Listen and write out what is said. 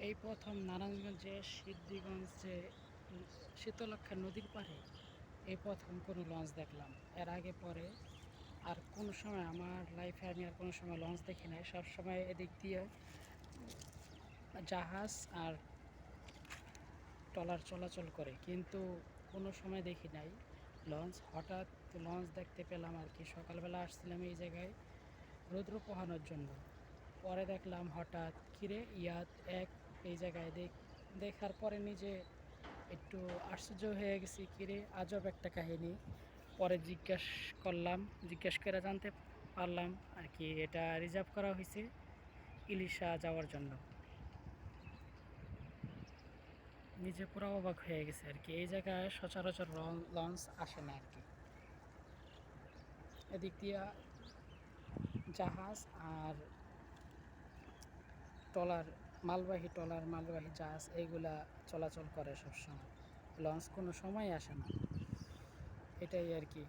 এই প্রথম নারায়ণগঞ্জে সিদ্ধিগঞ্জে শীতলক্ষ্যা নদীর পাড়ে এই প্রথম কোনো লঞ্চ দেখলাম। এর আগে পরে আর কোনো সময় আমার লাইফে আমি আর কোনো সময় লঞ্চ দেখি নাই। সবসময় এদিক দিয়ে জাহাজ আর ট্রলার চলাচল করে, কিন্তু কোনো সময় দেখি নাই লঞ্চ। হঠাৎ লঞ্চ দেখতে পেলাম আর কি। সকালবেলা আসছিলাম এই জায়গায় রৌদ্র পোহানোর জন্য। পরে দেখলাম হঠাৎ কিরে ইয়াত এক এই জায়গায় দেখার পরে নিজে একটু আশ্চর্য হয়ে গেছি, কিরে আজব একটা কাহিনী। পরে জিজ্ঞেস করে জানতে পারলাম আর কি এটা রিজার্ভ করা হয়েছে ইলিশা যাওয়ার জন্য। নিজে পুরো অবাক হয়ে গেছে আর কি। এই জায়গায় সচরাচর লঞ্চ আসে না আর কি। এদিক দিয়ে জাহাজ আর মালবাহী জাহাজ এইগুলা চলাচল করে সবসময়। লঞ্চ কোনো সময় আসে না, এটাই আর কি।